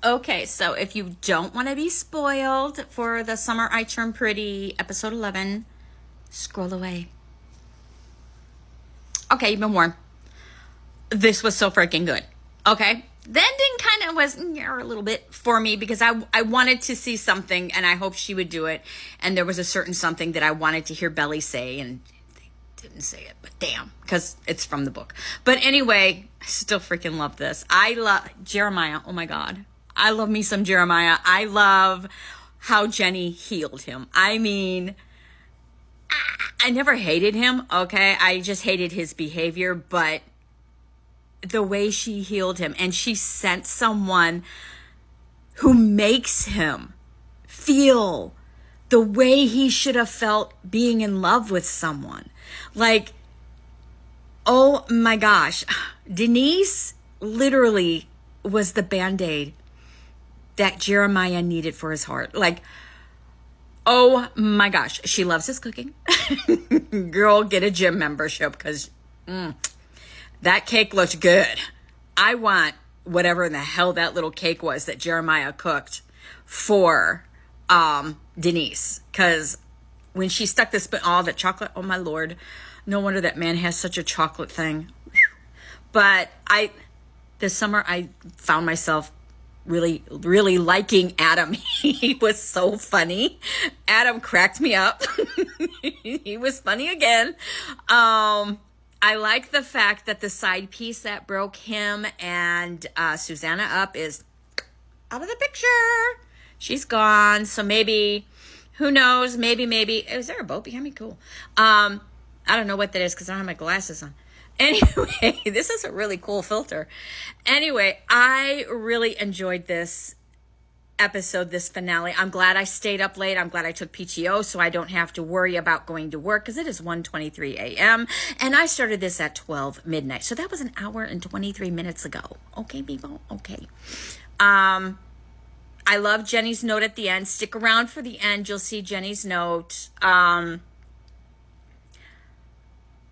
Okay, so if you don't want to be spoiled for The Summer I Turned Pretty, episode 11, scroll away. Okay, you've been warned. This was so freaking good. Okay? The ending kind of was a little bit for me because I wanted to see something and I hoped she would do it. And there was a certain something that I wanted to hear Belly say and they didn't say it, but damn, because it's from the book. But anyway, I still freaking love this. I love Jeremiah. Oh my God. I love me some Jeremiah. I love how Jenny healed him. I mean, I never hated him, okay? I just hated his behavior, but the way she healed him, and she sent someone who makes him feel the way he should have felt being in love with someone. Like, oh my gosh, Denise literally was the Band-Aid that Jeremiah needed for his heart. Like, oh my gosh, she loves his cooking. Girl, get a gym membership because that cake looked good. I want whatever in the hell that little cake was that Jeremiah cooked for Denise. Because when she stuck this, all that chocolate, oh my Lord, no wonder that man has such a chocolate thing. But this summer I found myself really liking Adam. He was so funny. Adam cracked me up. He was funny again. I like the fact that the side piece that broke him and Susanna up is out of the picture. She's gone. So maybe, who knows? Maybe. Is there a boat behind me? Cool. I don't know what that is because I don't have my glasses on. Anyway, this is a really cool filter. Anyway, I really enjoyed this episode, this finale. I'm glad I stayed up late. I'm glad I took PTO so I don't have to worry about going to work because it is 1:23 a.m. and I started this at 12 midnight. So that was an hour and 23 minutes ago. Okay, people? Okay. I love Jenny's note at the end. Stick around for the end. You'll see Jenny's note.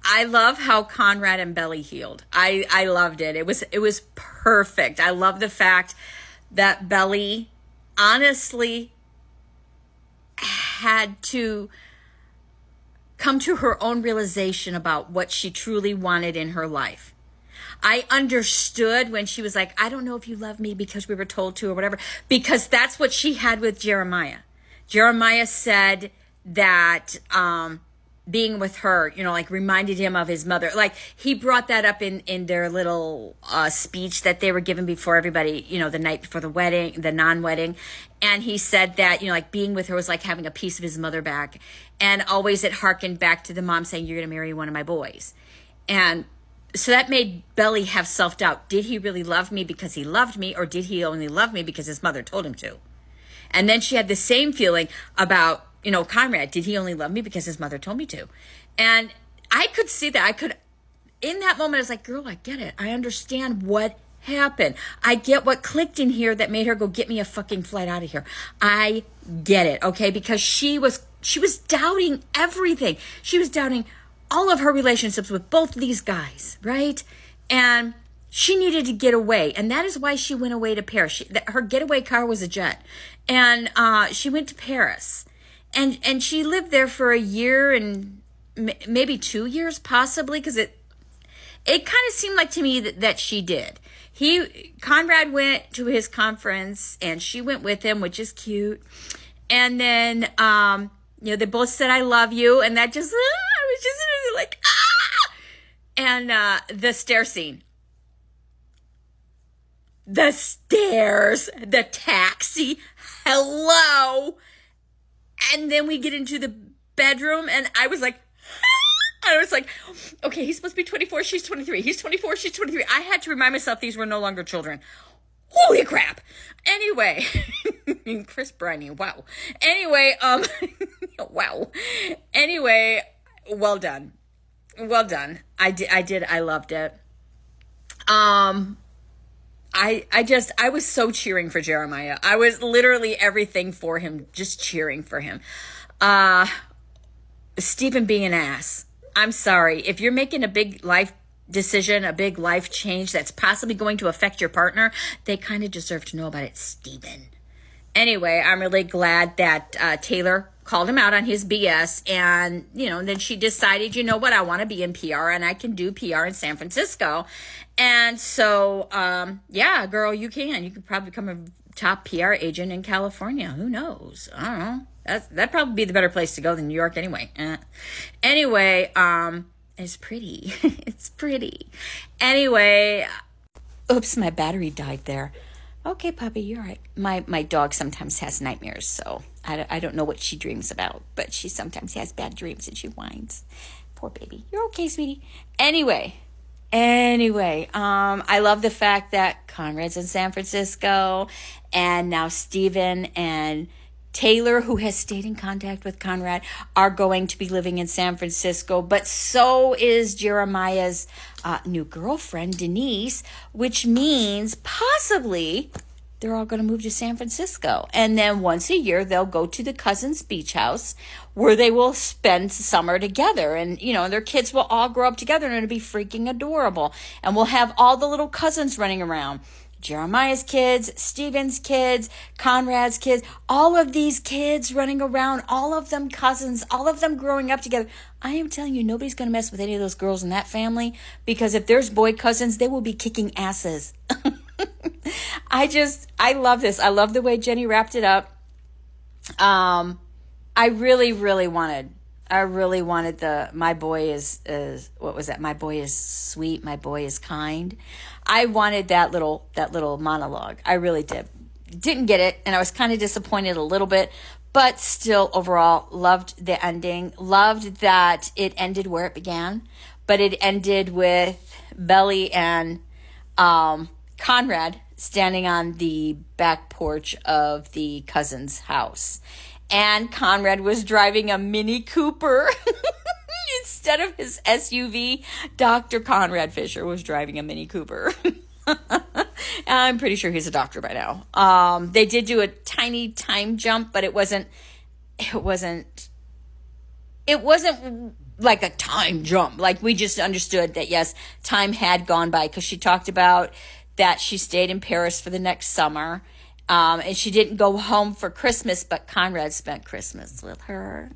I love how Conrad and Belly healed. I loved it. It was perfect. I love the fact that Belly honestly had to come to her own realization about what she truly wanted in her life. I understood when she was like, I don't know if you love me because we were told to or whatever, because that's what she had with Jeremiah. Jeremiah said that, being with her, like reminded him of his mother. Like he brought that up in their little speech that they were given before everybody, the night before the wedding, the non-wedding. And he said that, like being with her was like having a piece of his mother back. And always it harkened back to the mom saying, you're going to marry one of my boys. And so that made Belly have self-doubt. Did he really love me because he loved me, or did he only love me because his mother told him to? And then she had the same feeling about, Conrad, did he only love me because his mother told me to? And I could see that. In that moment, I was like, girl, I get it. I understand what happened. I get what clicked in here that made her go get me a fucking flight out of here. I get it, okay? Because she was doubting everything. She was doubting all of her relationships with both of these guys, right? And she needed to get away. And that is why she went away to Paris. Her getaway car was a jet. And she went to Paris. And she lived there for a year and maybe 2 years, possibly, because it kind of seemed like to me that she did. Conrad went to his conference and she went with him, which is cute. And then, they both said, I love you. And that just, I was just like, ah! And the stair scene. The stairs, the taxi, hello. And then we get into the bedroom and I was like, okay, he's supposed to be 24, she's 23. He's 24, she's 23. I had to remind myself these were no longer children. Holy crap. Anyway, Chris Briney, wow. Anyway, wow. Anyway, well done. Well done. I loved it. I was so cheering for Jeremiah. I was literally everything for him, just cheering for him. Stephen being an ass. I'm sorry. If you're making a big life decision, a big life change that's possibly going to affect your partner, they kind of deserve to know about it, Steven. Anyway, I'm really glad that Taylor called him out on his BS. And, then she decided, you know what, I want to be in PR and I can do PR in San Francisco. And so, yeah, girl, you can. You could probably become a top PR agent in California. Who knows? I don't know. That'd probably be the better place to go than New York anyway. Anyway, it's pretty. It's pretty. Anyway, oops, my battery died there. Okay, puppy, you're right. My dog sometimes has nightmares, so I don't know what she dreams about, but she sometimes has bad dreams and she whines. Poor baby. You're okay, sweetie. Anyway, I love the fact that Conrad's in San Francisco, and now Steven and Taylor, who has stayed in contact with Conrad, are going to be living in San Francisco, but so is Jeremiah's new girlfriend, Denise, which means possibly they're all going to move to San Francisco. And then once a year, they'll go to the cousins' beach house where they will spend summer together. And, their kids will all grow up together and it'll be freaking adorable. And we'll have all the little cousins running around. Jeremiah's kids, Steven's kids, Conrad's kids, all of these kids running around, all of them cousins, all of them growing up together. I am telling you, nobody's going to mess with any of those girls in that family, because if there's boy cousins, they will be kicking asses. I love this. I love the way Jenny wrapped it up. I really wanted my boy is what was that? My boy is sweet. My boy is kind. I wanted that little monologue. I really did. Didn't get it. And I was kind of disappointed a little bit, but still overall loved the ending. Loved that it ended where it began, but it ended with Belly and, Conrad standing on the back porch of the cousin's house. And Conrad was driving a Mini Cooper instead of his SUV. Dr. Conrad Fisher was driving a Mini Cooper. I'm pretty sure he's a doctor by now. They did do a tiny time jump, but it wasn't like a time jump. Like, we just understood that, yes, time had gone by, because she talked about that she stayed in Paris for the next summer. And she didn't go home for Christmas, but Conrad spent Christmas with her.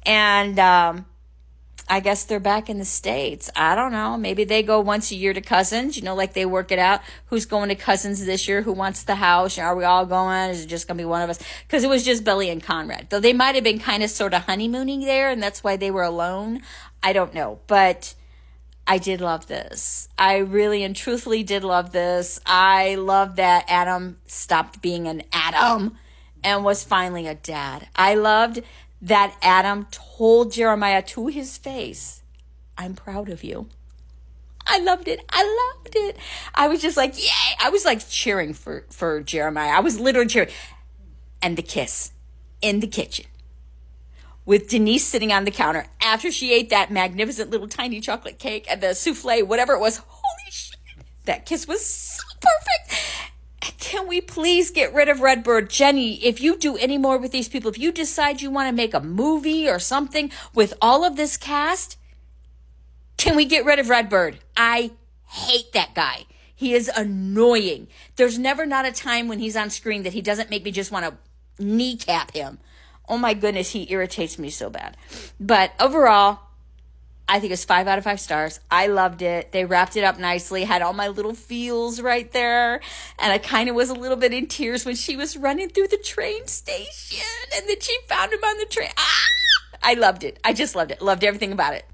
And I guess they're back in the States. I don't know. Maybe they go once a year to cousins, like they work it out. Who's going to cousins this year? Who wants the house? Are we all going? Is it just going to be one of us? Because it was just Billy and Conrad. Though they might have been kind of sort of honeymooning there, and that's why they were alone. I don't know. But I did love this. I really and truthfully did love this. I love that Adam stopped being an Adam and was finally a dad. I loved that Adam told Jeremiah to his face, I'm proud of you. I loved it. I was just like, yay. I was like cheering for Jeremiah. I was literally cheering. And the kiss in the kitchen with Denise sitting on the counter after she ate that magnificent little tiny chocolate cake and the souffle, whatever it was. Holy shit. That kiss was so perfect. Can we please get rid of Redbird? Jenny, if you do any more with these people, if you decide you want to make a movie or something with all of this cast, can we get rid of Redbird? I hate that guy. He is annoying. There's never not a time when he's on screen that he doesn't make me just want to kneecap him. Oh my goodness, he irritates me so bad. But overall, I think it's 5 out of 5 stars. I loved it. They wrapped it up nicely, had all my little feels right there. And I kind of was a little bit in tears when she was running through the train station and then she found him on the train. I loved it. I just loved it. Loved everything about it.